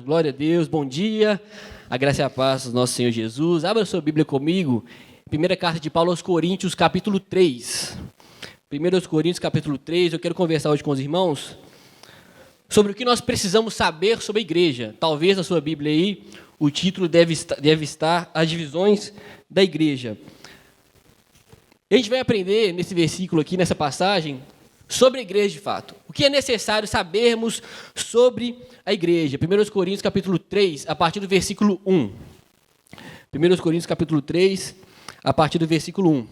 Glória a Deus, bom dia, a graça e a paz do nosso Senhor Jesus. Abra sua Bíblia comigo, primeira carta de Paulo aos Coríntios, capítulo 3. 1 Coríntios, capítulo 3, eu quero conversar hoje com os irmãos sobre o que nós precisamos saber sobre a igreja. Talvez na sua Bíblia aí, o título deve estar As Divisões da Igreja. A gente vai aprender nesse versículo aqui, nessa passagem, sobre a igreja de fato. O que é necessário sabermos sobre a igreja? 1 Coríntios capítulo 3, a partir do versículo 1. 1 Coríntios capítulo 3, a partir do versículo 1.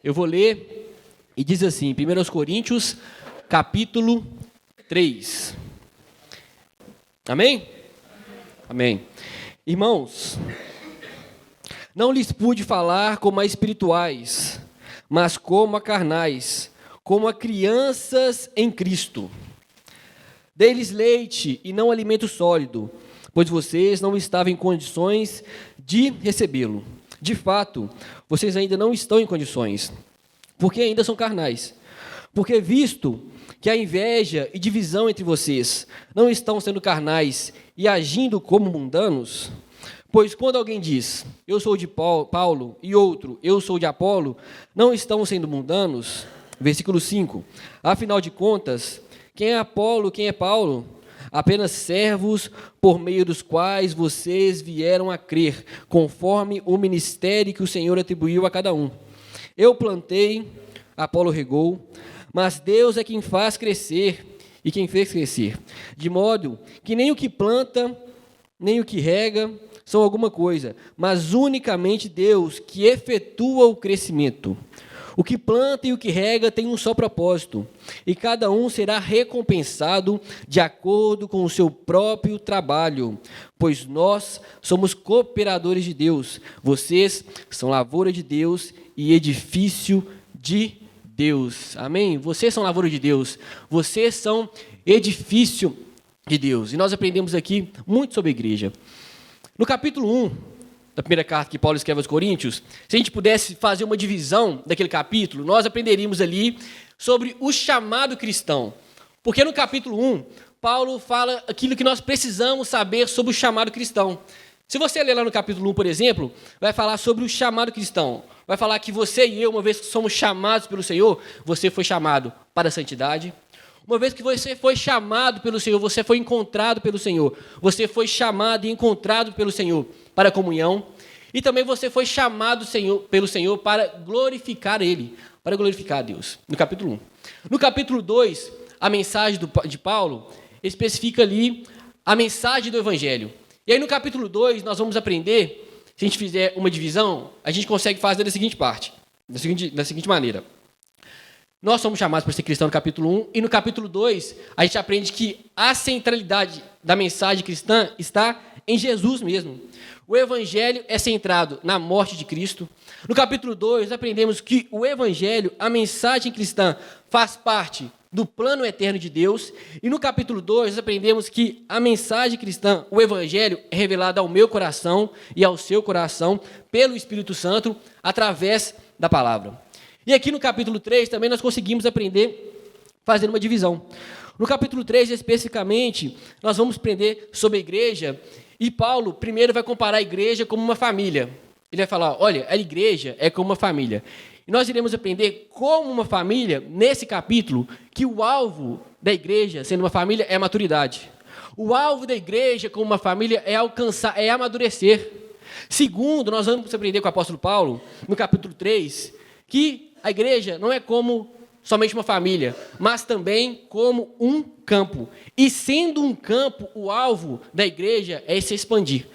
Eu vou ler e diz assim, 1 Coríntios capítulo 3. Amém? Amém. Irmãos, não lhes pude falar como a espirituais, mas como a carnais, como a crianças em Cristo. Dei-lhes leite e não alimento sólido, pois vocês não estavam em condições de recebê-lo. De fato, vocês ainda não estão em condições, porque ainda são carnais. Porque visto que a inveja e divisão entre vocês não estão sendo carnais e agindo como mundanos, pois quando alguém diz, eu sou de Paulo, e outro, eu sou de Apolo, não estão sendo mundanos? Versículo 5, afinal de contas, quem é Apolo, quem é Paulo? Apenas servos por meio dos quais vocês vieram a crer, conforme o ministério que o Senhor atribuiu a cada um. Eu plantei, Apolo regou, mas Deus é quem faz crescer e quem fez crescer, de modo que nem o que planta, nem o que rega são alguma coisa, mas unicamente Deus que efetua o crescimento. O que planta e o que rega tem um só propósito, e cada um será recompensado de acordo com o seu próprio trabalho, pois nós somos cooperadores de Deus, vocês são lavoura de Deus e edifício de Deus. Amém? Vocês são lavoura de Deus, vocês são edifício de Deus. E nós aprendemos aqui muito sobre a igreja. No capítulo 1, da primeira carta que Paulo escreve aos Coríntios, se a gente pudesse fazer uma divisão daquele capítulo, nós aprenderíamos ali sobre o chamado cristão. Porque no capítulo 1, Paulo fala aquilo que nós precisamos saber sobre o chamado cristão. Se você ler lá no capítulo 1, por exemplo, vai falar sobre o chamado cristão. Vai falar que você e eu, uma vez que somos chamados pelo Senhor, você foi chamado para a santidade. Uma vez que você foi chamado pelo Senhor, você foi encontrado pelo Senhor. Você foi chamado e encontrado pelo Senhor para a comunhão. E também você foi chamado pelo Senhor para glorificar Ele, para glorificar a Deus. No capítulo 1. No capítulo 2, a mensagem de Paulo especifica ali a mensagem do Evangelho. E aí no capítulo 2 nós vamos aprender, se a gente fizer uma divisão, a gente consegue fazer da seguinte maneira. Nós somos chamados para ser cristão no capítulo 1, e no capítulo 2, a gente aprende que a centralidade da mensagem cristã está em Jesus mesmo. O Evangelho é centrado na morte de Cristo. No capítulo 2, aprendemos que o Evangelho, a mensagem cristã, faz parte do plano eterno de Deus. E no capítulo 2, aprendemos que a mensagem cristã, o Evangelho, é revelado ao meu coração e ao seu coração pelo Espírito Santo, através da palavra. E aqui no capítulo 3 também nós conseguimos aprender fazendo uma divisão. No capítulo 3, especificamente, nós vamos aprender sobre a igreja, e Paulo primeiro vai comparar a igreja como uma família. Ele vai falar, olha, a igreja é como uma família. E nós iremos aprender como uma família, nesse capítulo, que o alvo da igreja, sendo uma família, é a maturidade. O alvo da igreja como uma família é alcançar, é amadurecer. Segundo, nós vamos aprender com o apóstolo Paulo, no capítulo 3, que a igreja não é como somente uma família, mas também como um campo. E sendo um campo, o alvo da igreja é se expandir.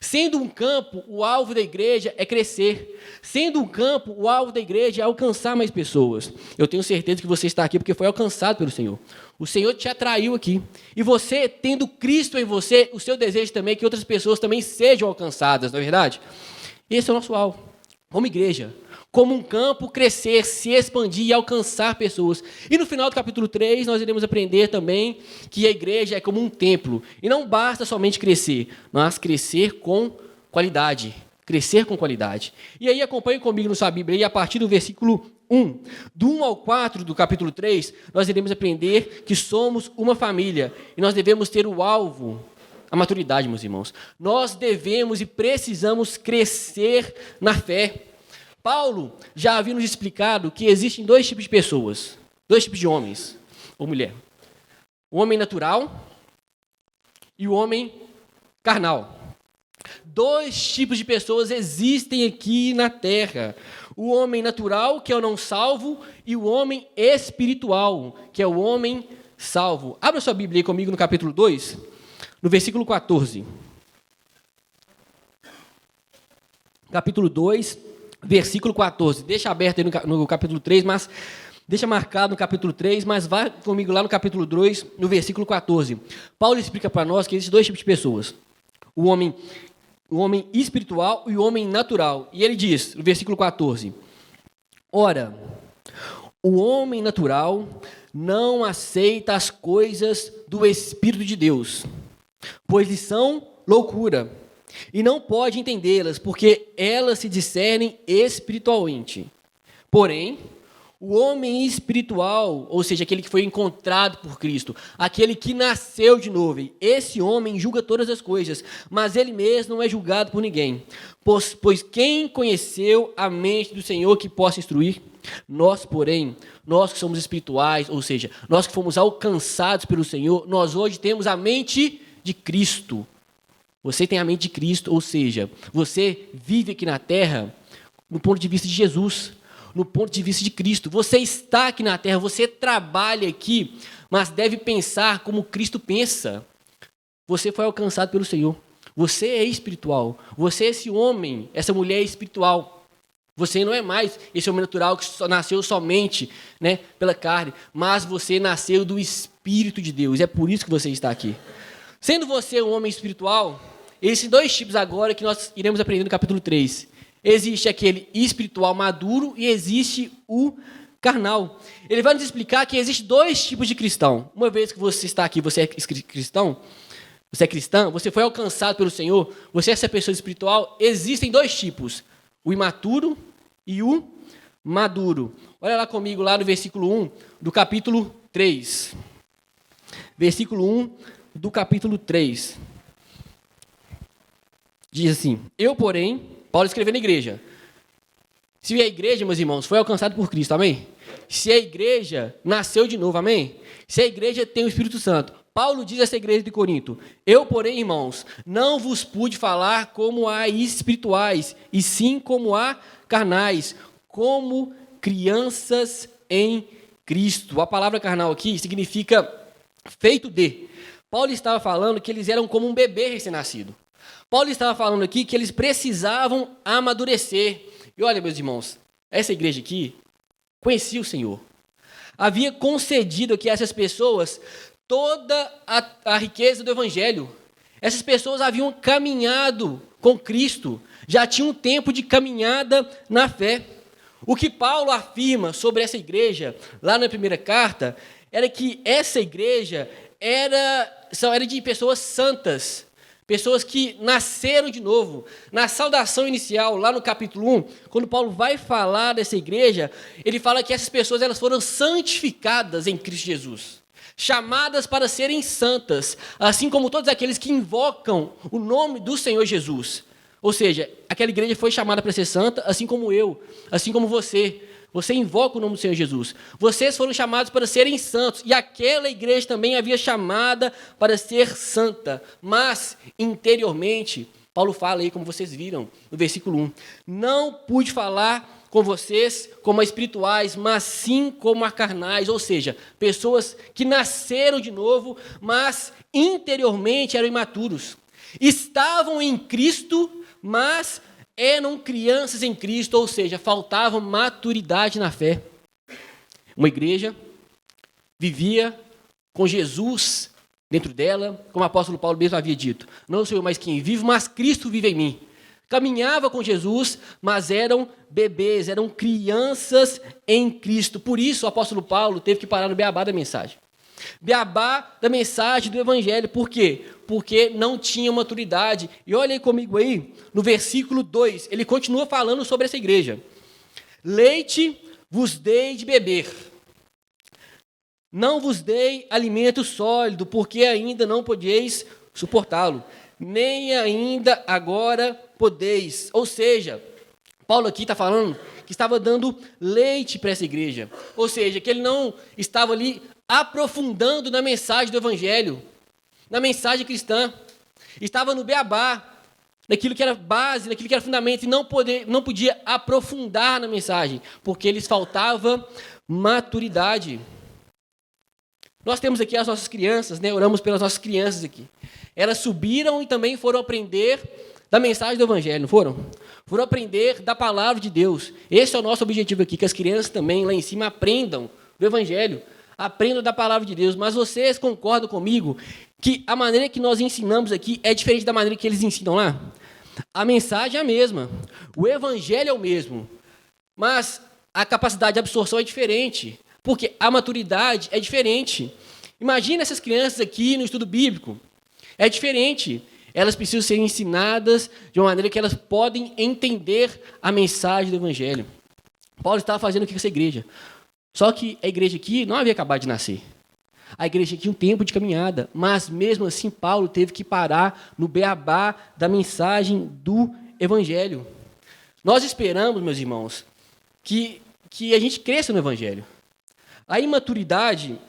Sendo um campo, o alvo da igreja é crescer. Sendo um campo, o alvo da igreja é alcançar mais pessoas. Eu tenho certeza que você está aqui porque foi alcançado pelo Senhor. O Senhor te atraiu aqui. E você, tendo Cristo em você, o seu desejo também é que outras pessoas também sejam alcançadas, não é verdade? Esse é o nosso alvo, como igreja. Como um campo, crescer, se expandir e alcançar pessoas. E no final do capítulo 3, nós iremos aprender também que a igreja é como um templo. E não basta somente crescer, mas crescer com qualidade. Crescer com qualidade. E aí acompanhe comigo na sua Bíblia, e a partir do versículo 1, do 1 ao 4 do capítulo 3, nós iremos aprender que somos uma família. E nós devemos ter o alvo a maturidade, meus irmãos. Nós devemos e precisamos crescer na fé. Paulo já havia nos explicado que existem dois tipos de pessoas, dois tipos de homens ou mulher. O homem natural e o homem carnal. Dois tipos de pessoas existem aqui na terra. O homem natural, que é o não salvo, e o homem espiritual, que é o homem salvo. Abra sua Bíblia aí comigo no capítulo 2, no versículo 14. Capítulo 2, versículo 14. Deixa aberto aí no capítulo 3, mas deixa marcado no capítulo 3, mas vai comigo lá no capítulo 2, no versículo 14. Paulo explica para nós que existem dois tipos de pessoas. O homem espiritual e o homem natural. E ele diz, no versículo 14: Ora, o homem natural não aceita as coisas do Espírito de Deus, pois lhes são loucura, e não pode entendê-las, porque elas se discernem espiritualmente. Porém, o homem espiritual, ou seja, aquele que foi encontrado por Cristo, aquele que nasceu de novo, esse homem julga todas as coisas, mas ele mesmo não é julgado por ninguém. Pois quem conheceu a mente do Senhor que possa instruir? Nós, porém, nós que somos espirituais, ou seja, nós que fomos alcançados pelo Senhor, nós hoje temos a mente de Cristo. Você tem a mente de Cristo, ou seja, você vive aqui na terra no ponto de vista de Jesus, no ponto de vista de Cristo. Você está aqui na terra, você trabalha aqui, mas deve pensar como Cristo pensa. Você foi alcançado pelo Senhor. Você é espiritual. Você é esse homem, essa mulher espiritual. Você não é mais esse homem natural que nasceu somente, pela carne, mas você nasceu do Espírito de Deus. É por isso que você está aqui. Sendo você um homem espiritual, existem dois tipos agora que nós iremos aprender no capítulo 3. Existe aquele espiritual maduro e existe o carnal. Ele vai nos explicar que existe dois tipos de cristão. Uma vez que você está aqui, você é cristão, você é cristã, você foi alcançado pelo Senhor, você é essa pessoa espiritual, existem dois tipos, o imaturo e o maduro. Olha lá comigo, lá no versículo 1 do capítulo 3. Versículo 1 do capítulo 3. Diz assim: Eu, porém, Paulo escrevendo na igreja. Se a igreja, meus irmãos, foi alcançada por Cristo, amém? Se a igreja nasceu de novo, amém? Se a igreja tem o Espírito Santo. Paulo diz a essa igreja de Corinto: Eu, porém, irmãos, não vos pude falar como a espirituais, e sim como a carnais, como crianças em Cristo. A palavra carnal aqui significa feito de. Paulo estava falando que eles eram como um bebê recém-nascido. Paulo estava falando aqui que eles precisavam amadurecer. E olha, meus irmãos, essa igreja aqui conhecia o Senhor. Havia concedido aqui a essas pessoas toda a riqueza do Evangelho. Essas pessoas haviam caminhado com Cristo, já tinham um tempo de caminhada na fé. O que Paulo afirma sobre essa igreja, lá na primeira carta, era que essa igreja era de pessoas santas, pessoas que nasceram de novo. Na saudação inicial, lá no capítulo 1, quando Paulo vai falar dessa igreja, ele fala que essas pessoas elas foram santificadas em Cristo Jesus, chamadas para serem santas, assim como todos aqueles que invocam o nome do Senhor Jesus. Ou seja, aquela igreja foi chamada para ser santa, assim como eu, assim como você. Você invoca o nome do Senhor Jesus. Vocês foram chamados para serem santos. E aquela igreja também havia chamada para ser santa. Mas, interiormente, Paulo fala aí, como vocês viram, no versículo 1. Não pude falar com vocês como a espirituais, mas sim como a carnais. Ou seja, pessoas que nasceram de novo, mas interiormente eram imaturos. Estavam em Cristo, mas eram crianças em Cristo, ou seja, faltava maturidade na fé. Uma igreja vivia com Jesus dentro dela, como o apóstolo Paulo mesmo havia dito: não sou eu mais quem vivo, mas Cristo vive em mim. Caminhava com Jesus, mas eram bebês, eram crianças em Cristo. Por isso o apóstolo Paulo teve que parar no beabá da mensagem. Beabá da mensagem do Evangelho. Por quê? Porque não tinha maturidade. E olha aí comigo aí, no versículo 2, ele continua falando sobre essa igreja. Leite vos dei de beber, não vos dei alimento sólido, porque ainda não podeis suportá-lo, nem ainda agora podeis. Ou seja, Paulo aqui está falando que estava dando leite para essa igreja. Ou seja, que ele não estava ali aprofundando na mensagem do Evangelho, na mensagem cristã. Estava no beabá, naquilo que era base, naquilo que era fundamento, e não podia aprofundar na mensagem, porque lhes faltava maturidade. Nós temos aqui as nossas crianças, né? Oramos pelas nossas crianças aqui. Elas subiram e também foram aprender da mensagem do Evangelho, não foram? Foram aprender da palavra de Deus. Esse é o nosso objetivo aqui, que as crianças também lá em cima aprendam do Evangelho, aprendam da palavra de Deus. Mas vocês concordam comigo que a maneira que nós ensinamos aqui é diferente da maneira que eles ensinam lá? A mensagem é a mesma, o Evangelho é o mesmo, mas a capacidade de absorção é diferente, porque a maturidade é diferente. Imagina essas crianças aqui no estudo bíblico, é diferente. Elas precisam ser ensinadas de uma maneira que elas podem entender a mensagem do Evangelho. Paulo estava fazendo o que com essa igreja? Só que a igreja aqui não havia acabado de nascer. A igreja tinha um tempo de caminhada, mas mesmo assim Paulo teve que parar no beabá da mensagem do Evangelho. Nós esperamos, meus irmãos, que a gente cresça no Evangelho. A imaturidade,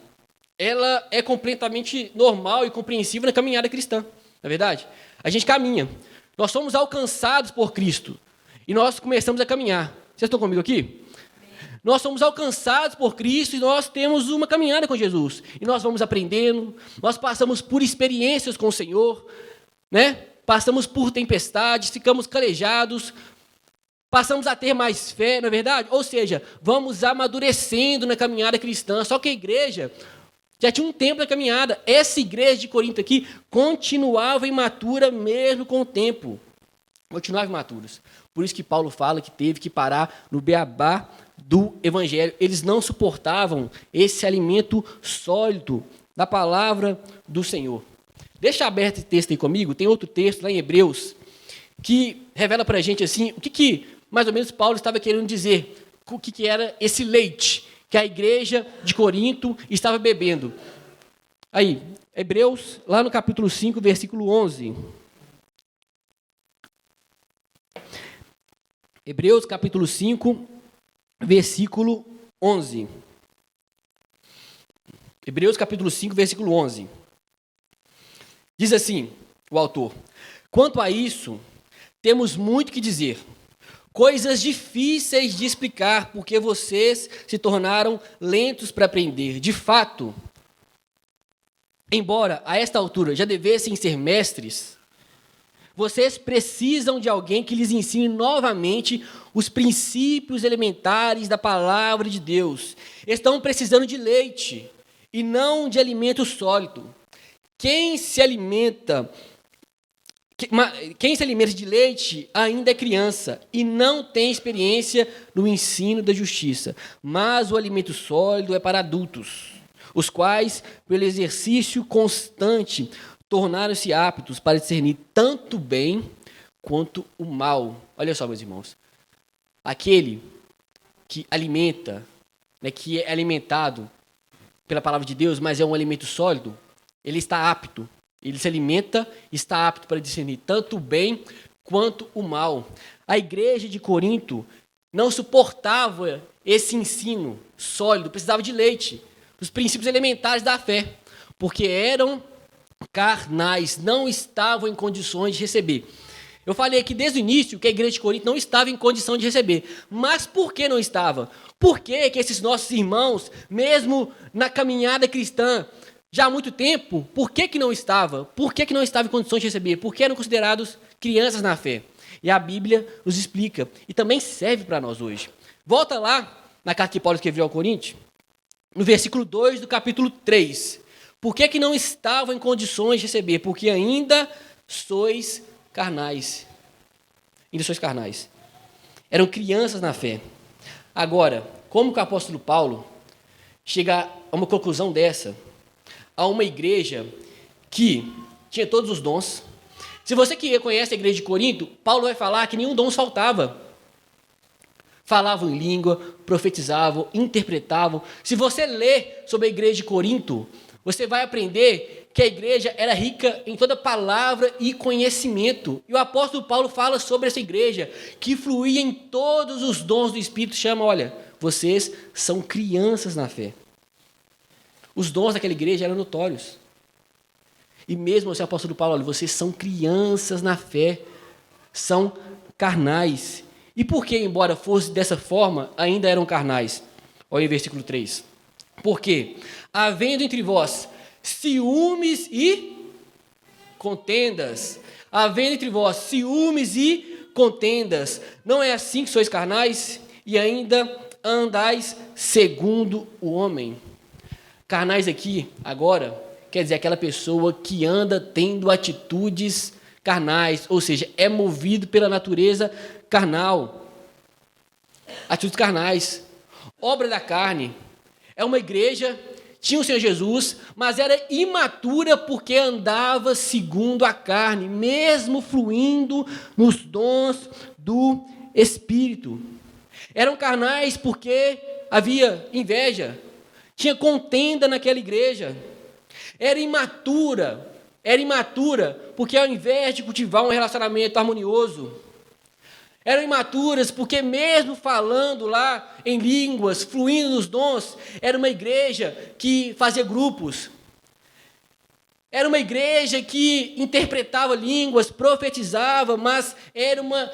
ela é completamente normal e compreensível na caminhada cristã. Não é verdade? A gente caminha. Nós somos alcançados por Cristo. E nós começamos a caminhar. Vocês estão comigo aqui? Nós somos alcançados por Cristo e nós temos uma caminhada com Jesus. E nós vamos aprendendo, nós passamos por experiências com o Senhor, né? Passamos por tempestades, ficamos calejados, passamos a ter mais fé, não é verdade? Ou seja, vamos amadurecendo na caminhada cristã. Só que a igreja já tinha um tempo na caminhada. Essa igreja de Corinto aqui continuava imatura mesmo com o tempo. Continuava imaturos. Por isso que Paulo fala que teve que parar no beabá do Evangelho. Eles não suportavam esse alimento sólido da palavra do Senhor. Deixa aberto esse texto aí comigo. Tem outro texto lá em Hebreus que revela para a gente assim, o que mais ou menos Paulo estava querendo dizer. O que era esse leite que a igreja de Corinto estava bebendo. Aí, Hebreus, lá no capítulo 5, versículo 11. Hebreus, capítulo 5, versículo 11. Hebreus, capítulo 5, versículo 11. Diz assim, o autor: quanto a isso, temos muito que dizer, coisas difíceis de explicar, porque vocês se tornaram lentos para aprender. De fato, embora a esta altura já devessem ser mestres, vocês precisam de alguém que lhes ensine novamente os princípios elementares da palavra de Deus. Estão precisando de leite e não de alimento sólido. Quem se alimenta de leite ainda é criança e não tem experiência no ensino da justiça, mas o alimento sólido é para adultos, os quais, pelo exercício constante, tornaram-se aptos para discernir tanto o bem quanto o mal. Olha só, meus irmãos, aquele que alimenta, né, que é alimentado pela palavra de Deus, mas é um alimento sólido, ele está apto. Ele se alimenta, está apto para discernir tanto o bem quanto o mal. A igreja de Corinto não suportava esse ensino sólido, precisava de leite, os princípios elementares da fé, porque eram carnais, não estavam em condições de receber. Eu falei aqui desde o início que a igreja de Corinto não estava em condição de receber. Mas por que não estava? Por que esses nossos irmãos, mesmo na caminhada cristã, já há muito tempo, por que não estava? Por que não estava em condições de receber? Porque eram considerados crianças na fé. E a Bíblia nos explica. E também serve para nós hoje. Volta lá na carta que Paulo escreveu ao Coríntios, no versículo 2 do capítulo 3. Por que não estavam em condições de receber? Porque ainda sois carnais. Ainda sois carnais. Eram crianças na fé. Agora, como que o apóstolo Paulo chega a uma conclusão dessa? A uma igreja que tinha todos os dons. Se você que conhece a igreja de Corinto, Paulo vai falar que nenhum dom faltava. Falavam em língua, profetizavam, interpretavam. Se você lê sobre a igreja de Corinto, você vai aprender que a igreja era rica em toda palavra e conhecimento. E o apóstolo Paulo fala sobre essa igreja, que fluía em todos os dons do Espírito, chama, olha, vocês são crianças na fé. Os dons daquela igreja eram notórios. E mesmo assim, o apóstolo Paulo, olha, vocês são crianças na fé, são carnais. E por que, embora fosse dessa forma, ainda eram carnais? Olha o versículo 3. Porque, havendo entre vós ciúmes e contendas, havendo entre vós ciúmes e contendas, não é assim que sois carnais e ainda andais segundo o homem. Carnais aqui, agora, quer dizer aquela pessoa que anda tendo atitudes carnais, ou seja, é movido pela natureza carnal. Atitudes carnais, obra da carne. É uma igreja, tinha o Senhor Jesus, mas era imatura porque andava segundo a carne, mesmo fluindo nos dons do Espírito. Eram carnais porque havia inveja, tinha contenda naquela igreja. Era imatura porque ao invés de cultivar um relacionamento harmonioso, eram imaturas porque mesmo falando lá em línguas, fluindo nos dons, era uma igreja que fazia grupos. Era uma igreja que interpretava línguas, profetizava, mas era uma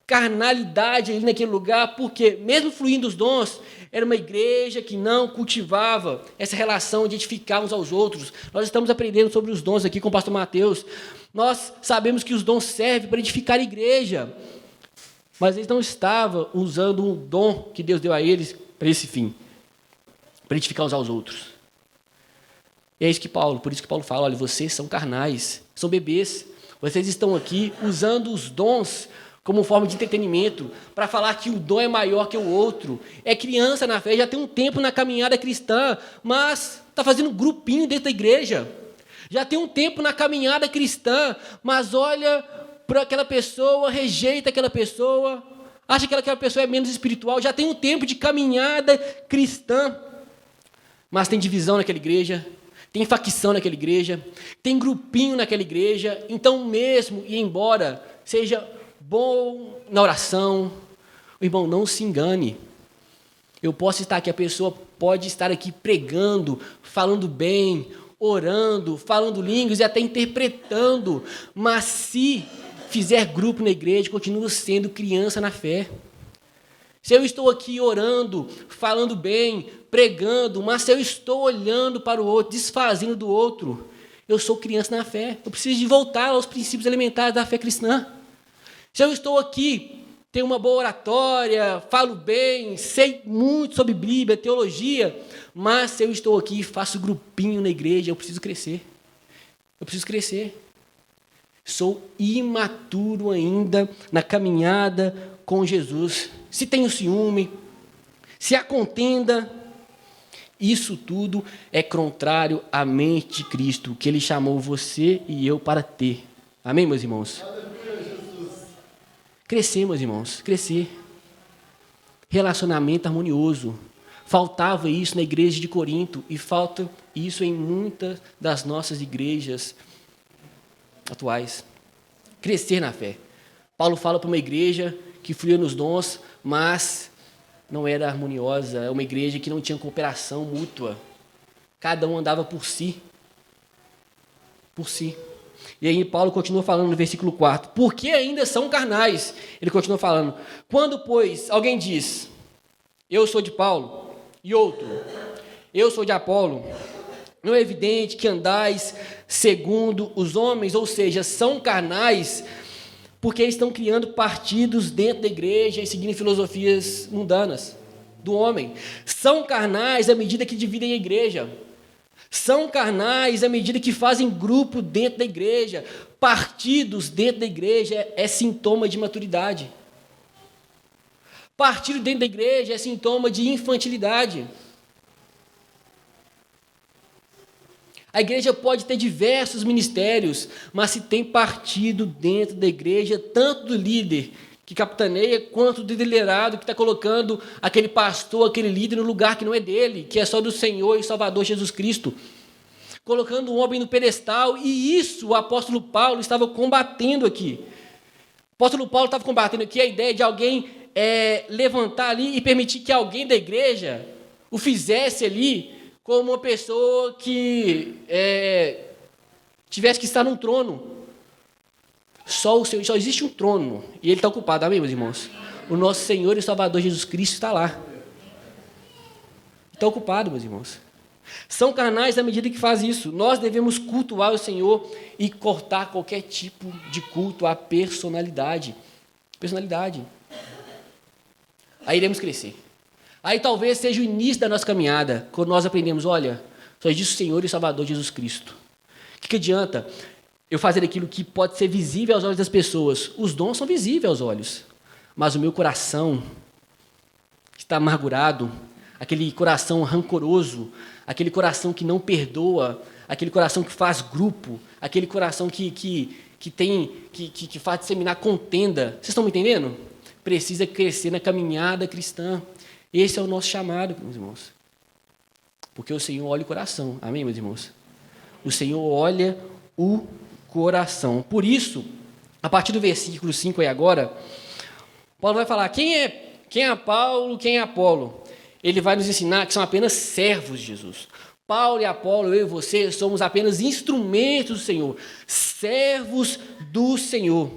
carnalidade ali naquele lugar, porque mesmo fluindo os dons, era uma igreja que não cultivava essa relação de edificar uns aos outros. Nós estamos aprendendo sobre os dons aqui com o pastor Mateus. Nós sabemos que os dons servem para edificar a igreja, mas eles não estavam usando um dom que Deus deu a eles para esse fim, para edificar uns aos outros. E é isso que por isso que Paulo fala, olha, vocês são carnais, são bebês, vocês estão aqui usando os dons como forma de entretenimento, para falar que o dom é maior que o outro. É criança na fé, já tem um tempo na caminhada cristã, mas está fazendo grupinho dentro da igreja. Já tem um tempo na caminhada cristã, mas olha para aquela pessoa, rejeita aquela pessoa, acha que aquela pessoa é menos espiritual, já tem um tempo de caminhada cristã, mas tem divisão naquela igreja, tem facção naquela igreja, tem grupinho naquela igreja, então mesmo e embora seja bom na oração, o irmão, não se engane. Eu posso estar aqui, a pessoa pode estar aqui pregando, falando bem, orando, falando línguas e até interpretando, mas se fizer grupo na igreja, continua sendo criança na fé. Se eu estou aqui orando, falando bem, pregando, mas se eu estou olhando para o outro, desfazendo do outro, eu sou criança na fé. Eu preciso de voltar aos princípios elementares da fé cristã. Se eu estou aqui, tenho uma boa oratória, falo bem, sei muito sobre Bíblia, teologia, mas se eu estou aqui e faço grupinho na igreja, eu preciso crescer. Eu preciso crescer. Sou imaturo ainda na caminhada com Jesus. Se tenho ciúme, se há contenda, isso tudo é contrário à mente de Cristo, que Ele chamou você e eu para ter. Amém, meus irmãos? Crescer, meus irmãos, crescer. Relacionamento harmonioso. Faltava isso na igreja de Corinto e falta isso em muitas das nossas igrejas atuais. Crescer na fé. Paulo fala para uma igreja que fluía nos dons, mas não era harmoniosa. É uma igreja que não tinha cooperação mútua. Cada um andava por si. Por si. E aí Paulo continua falando no versículo 4. Porque ainda são carnais. Ele continua falando. Quando, pois, alguém diz, eu sou de Paulo, e outro, eu sou de Apolo, não é evidente que andais segundo os homens, ou seja, são carnais, porque estão criando partidos dentro da igreja e seguindo filosofias mundanas do homem. São carnais à medida que dividem a igreja. São carnais à medida que fazem grupo dentro da igreja. Partidos dentro da igreja é sintoma de maturidade. Partido dentro da igreja é sintoma de infantilidade. A igreja pode ter diversos ministérios, mas se tem partido dentro da igreja, tanto do líder que capitaneia, quanto do liderado que está colocando aquele pastor, aquele líder no lugar que não é dele, que é só do Senhor e Salvador Jesus Cristo. colocando o homem no pedestal, e isso o apóstolo Paulo estava combatendo aqui. O apóstolo Paulo estava combatendo aqui a ideia de alguém levantar ali e permitir que alguém da igreja o fizesse ali como uma pessoa que tivesse que estar num trono. Só existe um trono, e ele está ocupado, amém, meus irmãos? O nosso Senhor e Salvador Jesus Cristo está lá. Está ocupado, meus irmãos. São carnais na medida que faz isso. Nós devemos cultuar o Senhor e cortar qualquer tipo de culto à personalidade. Aí iremos crescer. Aí talvez seja o início da nossa caminhada, quando nós aprendemos, olha, só existe o Senhor e o Salvador Jesus Cristo. O que adianta eu fazer aquilo que pode ser visível aos olhos das pessoas? Os dons são visíveis aos olhos, mas o meu coração está amargurado, aquele coração rancoroso, aquele coração que não perdoa, aquele coração que faz grupo, aquele coração que faz disseminar contenda. Vocês estão me entendendo? Precisa crescer na caminhada cristã. Esse é o nosso chamado, meus irmãos. Porque o Senhor olha o coração. Amém, meus irmãos? O Senhor olha o coração. Por isso, a partir do versículo 5 aí agora, Paulo vai falar quem é Paulo, quem é Apolo. Ele vai nos ensinar que são apenas servos de Jesus. Paulo e Apolo, eu e você, somos apenas instrumentos do Senhor, servos do Senhor,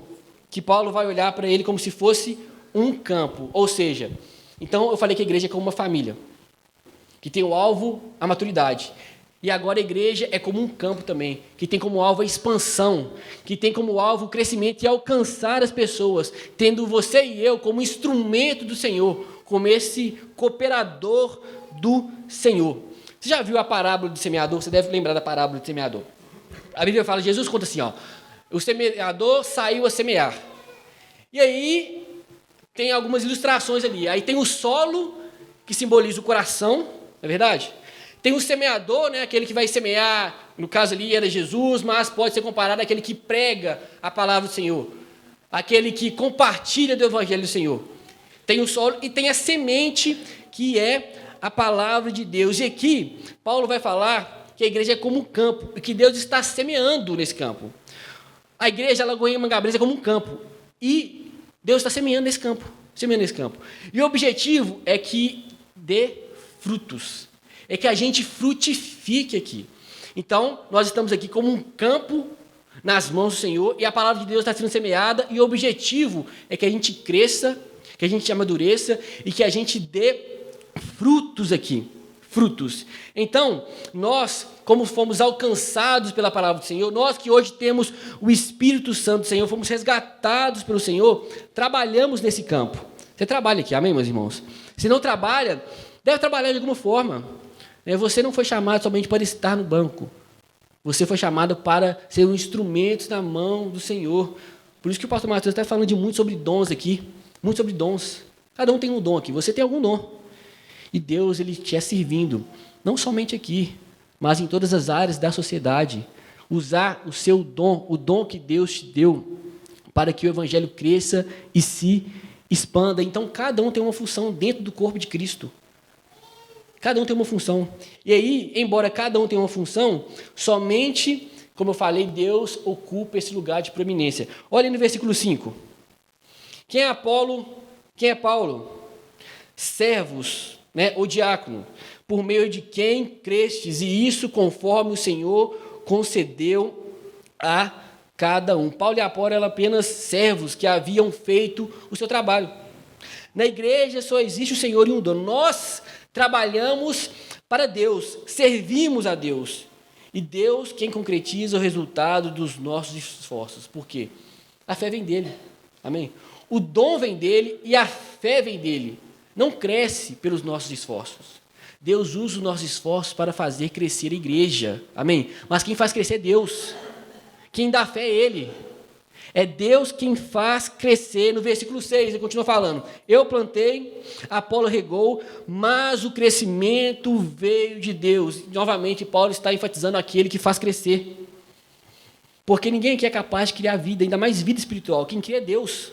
que Paulo vai olhar para ele como se fosse um campo. Ou seja, então eu falei que a igreja é como uma família, que tem o alvo a maturidade. E agora a igreja é como um campo também, que tem como alvo a expansão, que tem como alvo o crescimento e alcançar as pessoas, tendo você e eu como instrumento do Senhor, como esse cooperador do Senhor. Você já viu a parábola do semeador? Você deve lembrar da parábola do semeador. A Bíblia fala, Jesus conta assim, ó, o semeador saiu a semear. E aí tem algumas ilustrações ali. Aí tem o solo, que simboliza o coração, não é verdade? Tem o semeador, né, aquele que vai semear, no caso ali era Jesus, mas pode ser comparado àquele que prega a palavra do Senhor, aquele que compartilha do evangelho do Senhor. Tem o solo e tem a semente, que é a palavra de Deus. E aqui, Paulo vai falar que a igreja é como um campo, e que Deus está semeando nesse campo. A igreja, Lagoinha Mangabeira, é como um campo, e Deus está semeando nesse campo. E o objetivo é que dê frutos, é que a gente frutifique aqui. Então, nós estamos aqui como um campo nas mãos do Senhor, e a palavra de Deus está sendo semeada, e o objetivo é que a gente cresça, que a gente amadureça e que a gente dê frutos aqui. Frutos. Então, nós, como fomos alcançados pela palavra do Senhor, nós que hoje temos o Espírito Santo do Senhor, fomos resgatados pelo Senhor, trabalhamos nesse campo. Você trabalha aqui, amém, meus irmãos? Se não trabalha, deve trabalhar de alguma forma. Você não foi chamado somente para estar no banco. Você foi chamado para ser um instrumento na mão do Senhor. Por isso que o pastor Matheus está falando muito sobre dons aqui. Muito sobre dons. Cada um tem um dom aqui. Você tem algum dom. E Deus, Ele te é servindo. Não somente aqui, mas em todas as áreas da sociedade. Usar o seu dom, o dom que Deus te deu, para que o evangelho cresça e se expanda. Então, cada um tem uma função dentro do corpo de Cristo. Cada um tem uma função. E aí, embora cada um tenha uma função, somente, como eu falei, Deus ocupa esse lugar de proeminência. Olha no versículo 5. Quem é Apolo? Quem é Paulo? Servos, né, ou diácono, por meio de quem crestes, e isso conforme o Senhor concedeu a cada um. Paulo e Apolo eram apenas servos que haviam feito o seu trabalho. Na igreja só existe o Senhor e um dono. Nós trabalhamos para Deus, servimos a Deus. E Deus quem concretiza o resultado dos nossos esforços. Por quê? A fé vem dele. Amém? O dom vem dele e a fé vem dele. Não cresce pelos nossos esforços. Deus usa os nossos esforços para fazer crescer a igreja. Amém? Mas quem faz crescer é Deus. Quem dá fé é Ele. É Deus quem faz crescer. No versículo 6, ele continua falando. Eu plantei, Apolo regou, mas o crescimento veio de Deus. Novamente, Paulo está enfatizando aquele que faz crescer. Porque ninguém aqui é capaz de criar vida, ainda mais vida espiritual. Quem cria é Deus.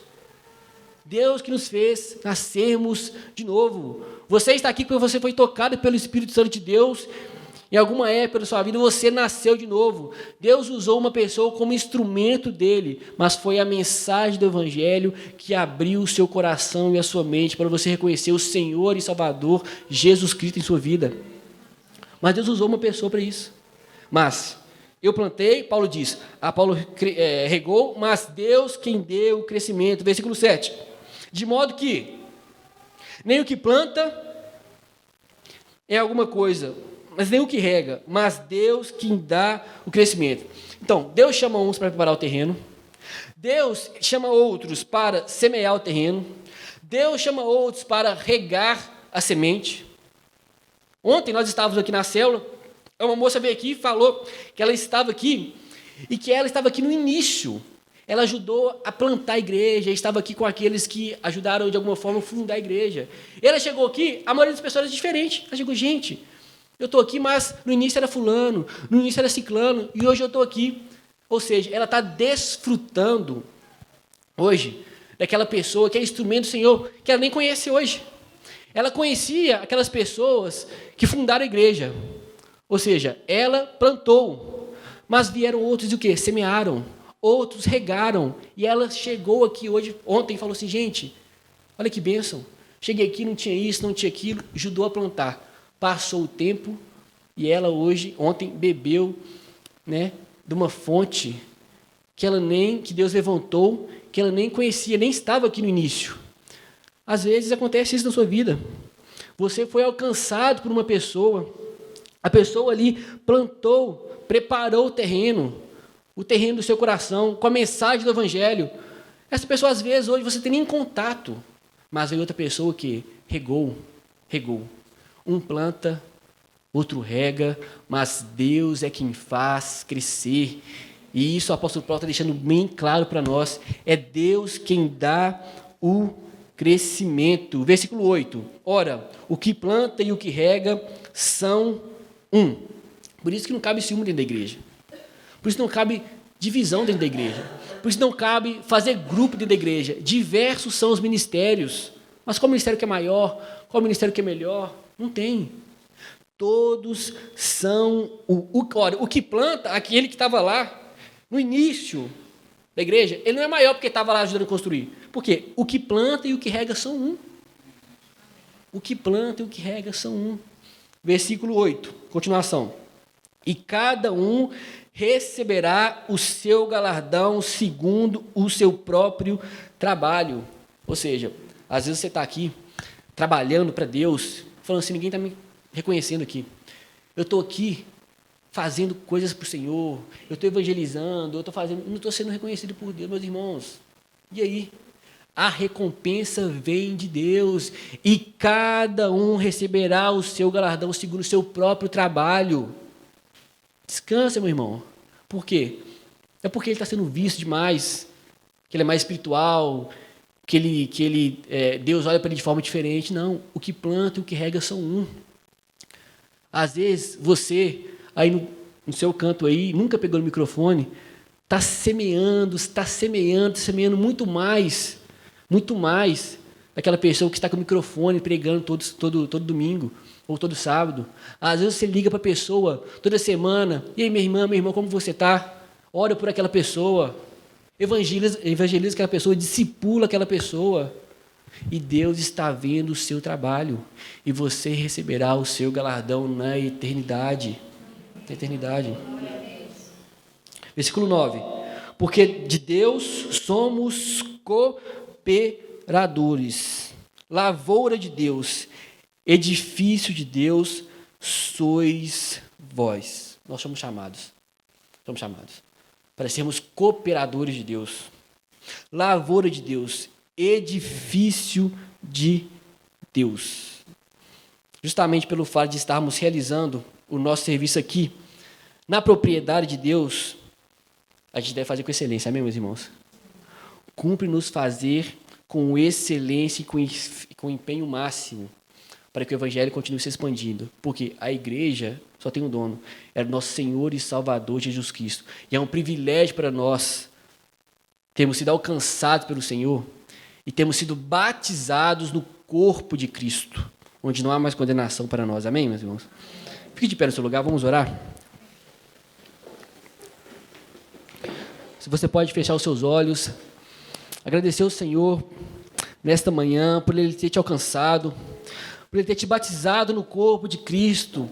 Deus que nos fez nascermos de novo. Você está aqui porque você foi tocado pelo Espírito Santo de Deus Em alguma época da sua vida você nasceu de novo. Deus usou uma pessoa como instrumento dele, mas foi a mensagem do Evangelho que abriu o seu coração e a sua mente para você reconhecer o Senhor e Salvador Jesus Cristo em sua vida. Mas Deus usou uma pessoa para isso. Mas eu plantei, Paulo diz, Paulo regou, mas Deus quem deu o crescimento. Versículo 7. De modo que nem o que planta é alguma coisa, mas nem o que rega, mas Deus quem dá o crescimento. Então, Deus chama uns para preparar o terreno, Deus chama outros para semear o terreno, Deus chama outros para regar a semente. Ontem nós estávamos aqui na célula, uma moça veio aqui e falou que ela estava aqui, e que ela estava aqui no início. Ela ajudou a plantar a igreja, estava aqui com aqueles que ajudaram de alguma forma a fundar a igreja. Ela chegou aqui, a maioria das pessoas era diferente. Ela chegou, gente, eu estou aqui, mas no início era fulano, no início era ciclano, e hoje eu estou aqui. Ou seja, ela está desfrutando hoje daquela pessoa que é instrumento do Senhor, que ela nem conhece hoje. Ela conhecia aquelas pessoas que fundaram a igreja. Ou seja, ela plantou, mas vieram outros e o quê? Semearam. Outros regaram. E ela chegou aqui ontem e falou assim, gente, olha que bênção. Cheguei aqui, não tinha isso, não tinha aquilo, ajudou a plantar. Passou o tempo e ela ontem bebeu, né, de uma fonte que Deus levantou, que ela nem conhecia, nem estava aqui no início. Às vezes acontece isso na sua vida. Você foi alcançado por uma pessoa, a pessoa ali plantou, preparou o terreno do seu coração, com a mensagem do Evangelho. Essa pessoa, às vezes, hoje você tem nem contato, mas vem outra pessoa que regou. Um planta, outro rega, mas Deus é quem faz crescer. E isso o apóstolo Paulo está deixando bem claro para nós. É Deus quem dá o crescimento. Versículo 8. Ora, o que planta e o que rega são um. Por isso que não cabe ciúme dentro da igreja. Por isso não cabe divisão dentro da igreja. Por isso não cabe fazer grupo dentro da igreja. Diversos são os ministérios. Mas qual ministério que é maior? Qual ministério que é melhor? Não tem. Todos são o que planta, aquele que estava lá no início da igreja, ele não é maior porque estava lá ajudando a construir. Por quê? O que planta e o que rega são um. O que planta e o que rega são um. Versículo 8, continuação. E cada um receberá o seu galardão segundo o seu próprio trabalho. Ou seja, às vezes você está aqui trabalhando para Deus, falando assim, ninguém está me reconhecendo aqui. Eu estou aqui fazendo coisas para o Senhor, eu estou evangelizando, não estou sendo reconhecido por Deus, meus irmãos. E aí? A recompensa vem de Deus e cada um receberá o seu galardão segundo o seu próprio trabalho. Descansa, meu irmão. Por quê? É porque ele está sendo visto demais, que ele é mais espiritual, Deus olha para ele de forma diferente. Não, o que planta e o que rega são um. Às vezes, você, aí no seu canto aí, nunca pegou no microfone, está semeando muito mais daquela pessoa que está com o microfone pregando todo domingo ou todo sábado. Às vezes você liga para a pessoa toda semana, e aí, minha irmã, meu irmão, como você está? Ora por aquela pessoa, evangeliza aquela pessoa, discipula aquela pessoa, e Deus está vendo o seu trabalho, e você receberá o seu galardão na eternidade. Versículo 9. Porque de Deus somos cooperadores, lavoura de Deus, edifício de Deus sois vós. Nós somos chamados para sermos cooperadores de Deus, lavoura de Deus, edifício de Deus. Justamente pelo fato de estarmos realizando o nosso serviço aqui, na propriedade de Deus, a gente deve fazer com excelência, amém, meus irmãos? Cumpre-nos fazer com excelência e com empenho máximo, para que o Evangelho continue se expandindo. Porque a igreja só tem um dono, é o nosso Senhor e Salvador Jesus Cristo. E é um privilégio para nós termos sido alcançados pelo Senhor e termos sido batizados no corpo de Cristo, onde não há mais condenação para nós. Amém, meus irmãos? Fique de pé no seu lugar, vamos orar. Se você pode fechar os seus olhos, agradecer ao Senhor nesta manhã, por Ele ter te alcançado, por Ele ter te batizado no corpo de Cristo,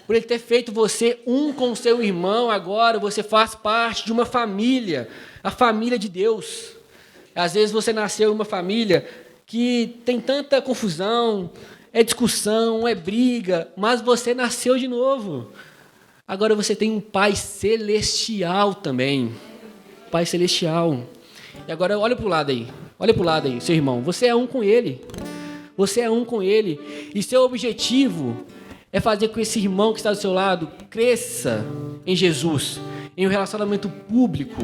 por Ele ter feito você um com o seu irmão. Agora você faz parte de uma família, a família de Deus. Às vezes você nasceu em uma família que tem tanta confusão, é discussão, é briga, mas você nasceu de novo. Agora você tem um Pai celestial também, Pai celestial. E agora olha para o lado aí, seu irmão, você é um com Ele, você é um com Ele, e seu objetivo é fazer com que esse irmão que está do seu lado cresça em Jesus, em um relacionamento público,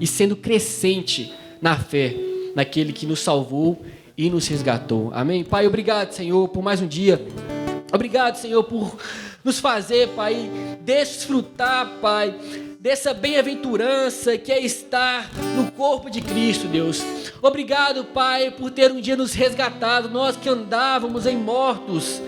e sendo crescente na fé, naquele que nos salvou e nos resgatou. Amém? Pai, obrigado, Senhor, por mais um dia. Obrigado, Senhor, por nos fazer, Pai, desfrutar, Pai, dessa bem-aventurança que é estar no corpo de Cristo, Deus. Obrigado, Pai, por ter um dia nos resgatado, nós que andávamos em mortos,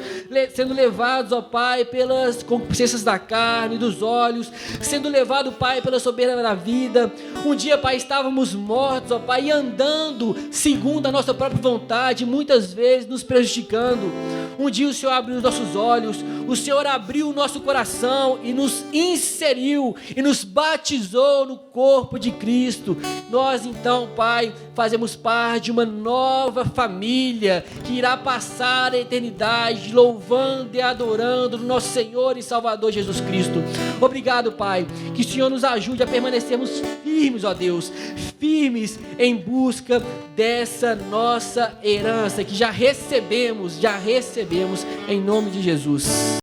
sendo levados, ó Pai, pelas concupiscências da carne, dos olhos, sendo levado, Pai, pela soberba da vida. Um dia, Pai, estávamos mortos, ó Pai, e andando segundo a nossa própria vontade, muitas vezes nos prejudicando. Um dia o Senhor abriu os nossos olhos, o Senhor abriu o nosso coração e nos inseriu e nos batizou no corpo de Cristo. Nós então, Pai, fazemos parte de uma nova família que irá passar a eternidade louvando e adorando o nosso Senhor e Salvador Jesus Cristo. Obrigado, Pai, que o Senhor nos ajude a permanecermos firmes, ó Deus, firmes em busca dessa nossa herança que já recebemos em nome de Jesus.